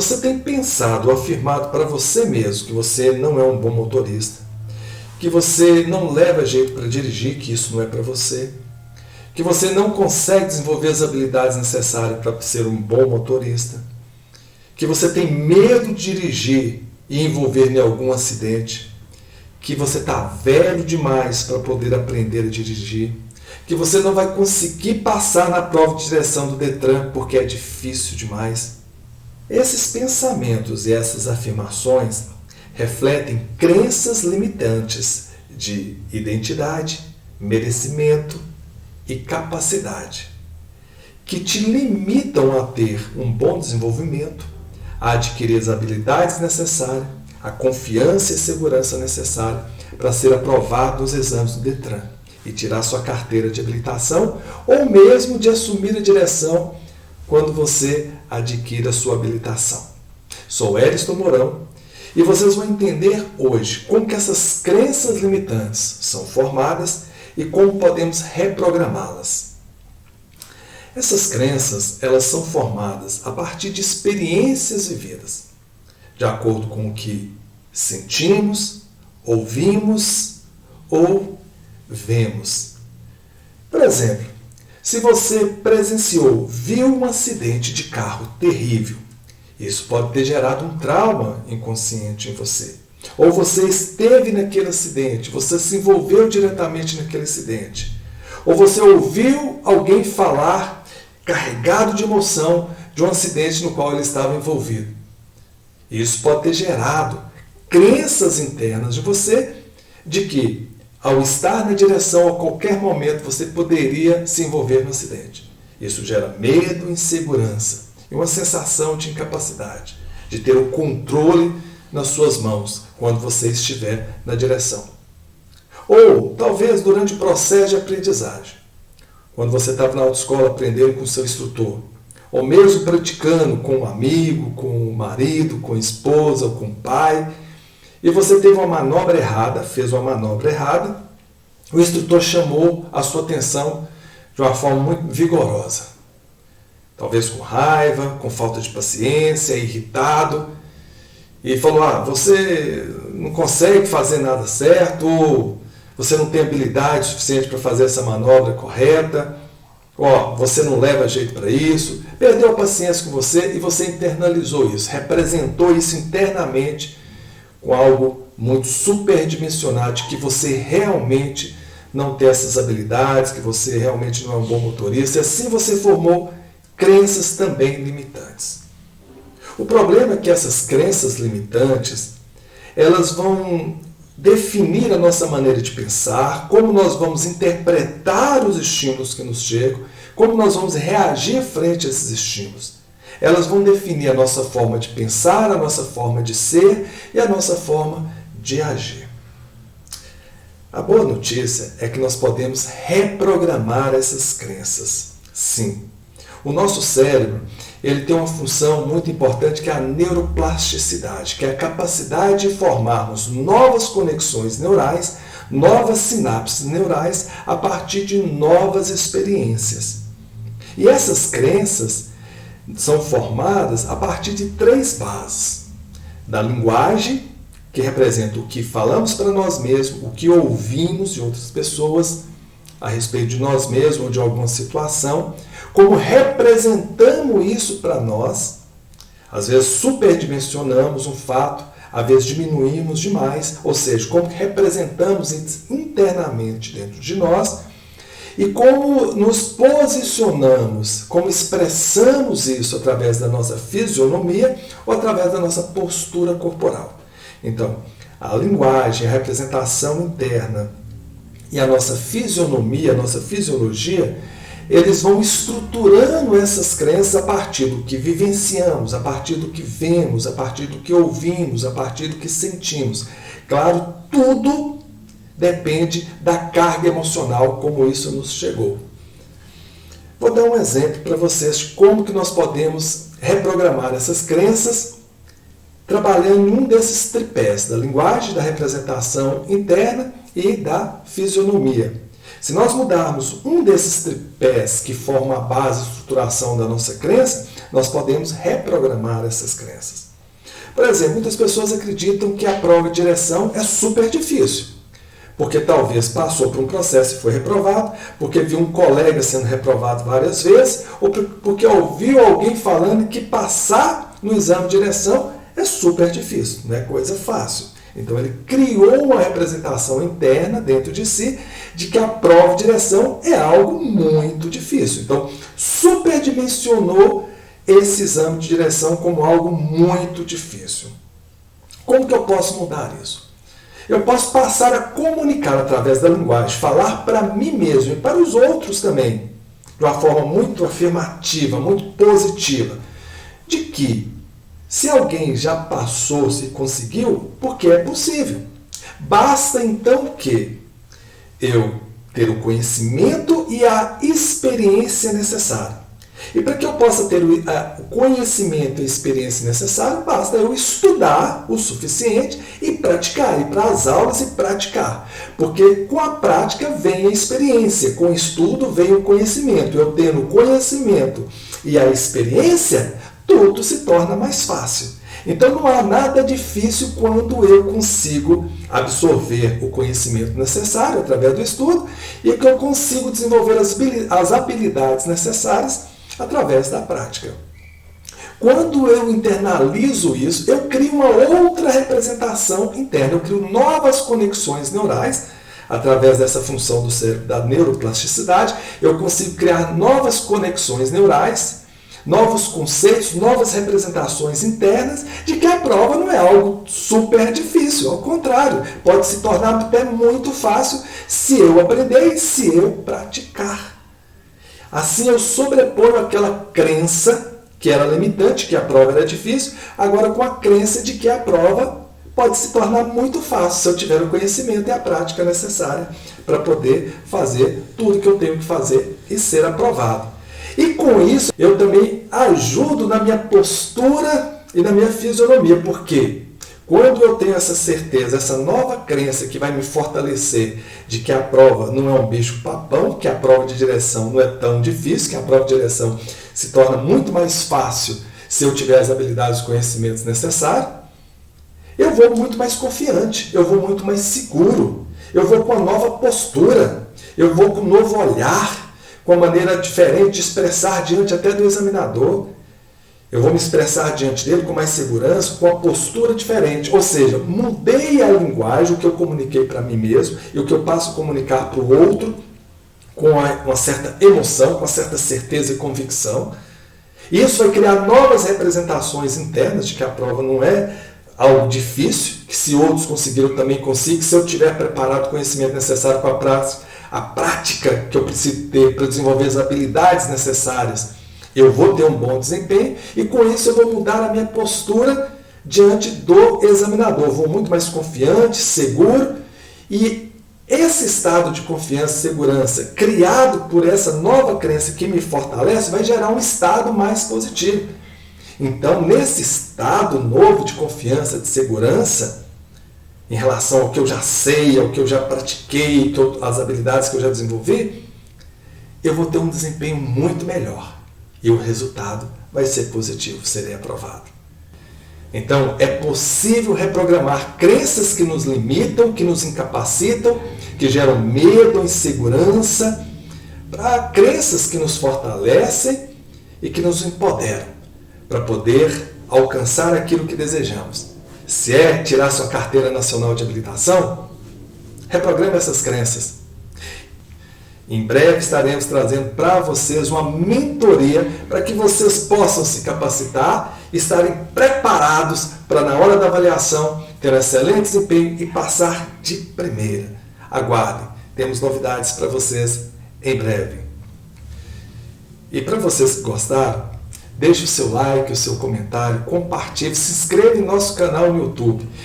Você tem pensado ou afirmado para você mesmo que você não é um bom motorista, que você não leva jeito para dirigir, que isso não é para você, que você não consegue desenvolver as habilidades necessárias para ser um bom motorista, que você tem medo de dirigir e envolver em algum acidente, que você está velho demais para poder aprender a dirigir, que você não vai conseguir passar na prova de direção do Detran porque é difícil demais. Esses pensamentos e essas afirmações refletem crenças limitantes de identidade, merecimento e capacidade, que te limitam a ter um bom desenvolvimento, a adquirir as habilidades necessárias, a confiança e segurança necessária para ser aprovado nos exames do Detran e tirar sua carteira de habilitação ou mesmo de assumir a direção quando você adquire a sua habilitação. Sou Eriston Mourão e vocês vão entender hoje como que essas crenças limitantes são formadas e como podemos reprogramá-las. Essas crenças, elas são formadas a partir de experiências vividas, de acordo com o que sentimos, ouvimos ou vemos. Por exemplo, se você presenciou, viu um acidente de carro terrível, isso pode ter gerado um trauma inconsciente em você. Ou você esteve naquele acidente, você se envolveu diretamente naquele acidente. Ou você ouviu alguém falar, carregado de emoção, de um acidente no qual ele estava envolvido. Isso pode ter gerado crenças internas de você de que, ao estar na direção, a qualquer momento, você poderia se envolver no acidente. Isso gera medo, insegurança e uma sensação de incapacidade, de ter o controle nas suas mãos quando você estiver na direção. Ou, talvez, durante o processo de aprendizagem, quando você estava na autoescola aprendendo com o seu instrutor, ou mesmo praticando com um amigo, com o marido, com a esposa ou com o pai, e você teve uma manobra errada, fez uma manobra errada, o instrutor chamou a sua atenção de uma forma muito vigorosa. Talvez com raiva, com falta de paciência, irritado, e falou, você não consegue fazer nada certo, ou você não tem habilidade suficiente para fazer essa manobra correta, você não leva jeito para isso, perdeu a paciência com você e você internalizou isso, representou isso internamente com algo muito superdimensionado, de que você realmente não tem essas habilidades, que você realmente não é um bom motorista, e assim você formou crenças também limitantes. O problema é que essas crenças limitantes, elas vão definir a nossa maneira de pensar, como nós vamos interpretar os estímulos que nos chegam, como nós vamos reagir frente a esses estímulos. Elas vão definir a nossa forma de pensar, a nossa forma de ser e a nossa forma de agir. A boa notícia é que nós podemos reprogramar essas crenças. Sim. O nosso cérebro, ele tem uma função muito importante que é a neuroplasticidade, que é a capacidade de formarmos novas conexões neurais, novas sinapses neurais a partir de novas experiências. E essas crenças são formadas a partir de 3 bases. Da linguagem, que representa o que falamos para nós mesmos, o que ouvimos de outras pessoas a respeito de nós mesmos ou de alguma situação, como representamos isso para nós, às vezes superdimensionamos um fato, às vezes diminuímos demais, ou seja, como representamos internamente dentro de nós e como nos posicionamos, como expressamos isso através da nossa fisionomia ou através da nossa postura corporal. Então, a linguagem, a representação interna e a nossa fisionomia, a nossa fisiologia, eles vão estruturando essas crenças a partir do que vivenciamos, a partir do que vemos, a partir do que ouvimos, a partir do que sentimos. Claro, tudo depende da carga emocional, como isso nos chegou. Vou dar um exemplo para vocês de como que nós podemos reprogramar essas crenças trabalhando em um desses tripés, da linguagem, da representação interna e da fisionomia. Se nós mudarmos um desses tripés que formam a base de estruturação da nossa crença, nós podemos reprogramar essas crenças. Por exemplo, muitas pessoas acreditam que a prova de direção é super difícil, porque talvez passou por um processo e foi reprovado, porque viu um colega sendo reprovado várias vezes, ou porque ouviu alguém falando que passar no exame de direção é super difícil, não é coisa fácil. Então ele criou uma representação interna dentro de si de que a prova de direção é algo muito difícil. Então superdimensionou esse exame de direção como algo muito difícil. Como que eu posso mudar isso? Eu posso passar a comunicar através da linguagem, falar para mim mesmo e para os outros também, de uma forma muito afirmativa, muito positiva, de que se alguém já passou, se conseguiu, porque é possível. Basta então que eu ter o conhecimento e a experiência necessária. E para que eu possa ter o conhecimento e a experiência necessária, basta eu estudar o suficiente e praticar, ir para as aulas e praticar. Porque com a prática vem a experiência, com o estudo vem o conhecimento. Eu tendo o conhecimento e a experiência, tudo se torna mais fácil. Então não há nada difícil quando eu consigo absorver o conhecimento necessário através do estudo e que eu consigo desenvolver as habilidades necessárias através da prática. Quando eu internalizo isso, eu crio uma outra representação interna, eu crio novas conexões neurais através dessa função do cérebro da neuroplasticidade, eu consigo criar novas conexões neurais, novos conceitos, novas representações internas de que a prova não é algo super difícil. Ao contrário, pode se tornar até muito fácil se eu aprender e se eu praticar. Assim eu sobreponho aquela crença que era limitante, que a prova era difícil, agora com a crença de que a prova pode se tornar muito fácil se eu tiver o conhecimento e a prática necessária para poder fazer tudo que eu tenho que fazer e ser aprovado. E com isso, eu também ajudo na minha postura e na minha fisionomia, porque quando eu tenho essa certeza, essa nova crença que vai me fortalecer de que a prova não é um bicho-papão, que a prova de direção não é tão difícil, que a prova de direção se torna muito mais fácil se eu tiver as habilidades e conhecimentos necessários, eu vou muito mais confiante, eu vou muito mais seguro, eu vou com uma nova postura, eu vou com um novo olhar, com uma maneira diferente de expressar diante até do examinador. Eu vou me expressar diante dele com mais segurança, com uma postura diferente. Ou seja, mudei a linguagem, o que eu comuniquei para mim mesmo e o que eu passo a comunicar para o outro com uma certa emoção, com uma certa certeza e convicção. E isso vai criar novas representações internas de que a prova não é algo difícil, que se outros conseguiram, eu também consigo, se eu tiver preparado o conhecimento necessário com a prática que eu preciso ter para desenvolver as habilidades necessárias, eu vou ter um bom desempenho e com isso eu vou mudar a minha postura diante do examinador. Eu vou muito mais confiante, seguro, e esse estado de confiança e segurança criado por essa nova crença que me fortalece vai gerar um estado mais positivo. Então, nesse estado novo de confiança, de segurança, em relação ao que eu já sei, ao que eu já pratiquei, as habilidades que eu já desenvolvi, eu vou ter um desempenho muito melhor. E o resultado vai ser positivo, serei aprovado. Então, é possível reprogramar crenças que nos limitam, que nos incapacitam, que geram medo, insegurança, para crenças que nos fortalecem e que nos empoderam, para poder alcançar aquilo que desejamos. Se é tirar sua carteira nacional de habilitação, reprograme essas crenças. Em breve estaremos trazendo para vocês uma mentoria para que vocês possam se capacitar e estarem preparados para, na hora da avaliação, ter um excelente desempenho e passar de primeira. Aguardem, temos novidades para vocês em breve. E para vocês que gostaram, deixe o seu like, o seu comentário, compartilhe, se inscreva em nosso canal no YouTube.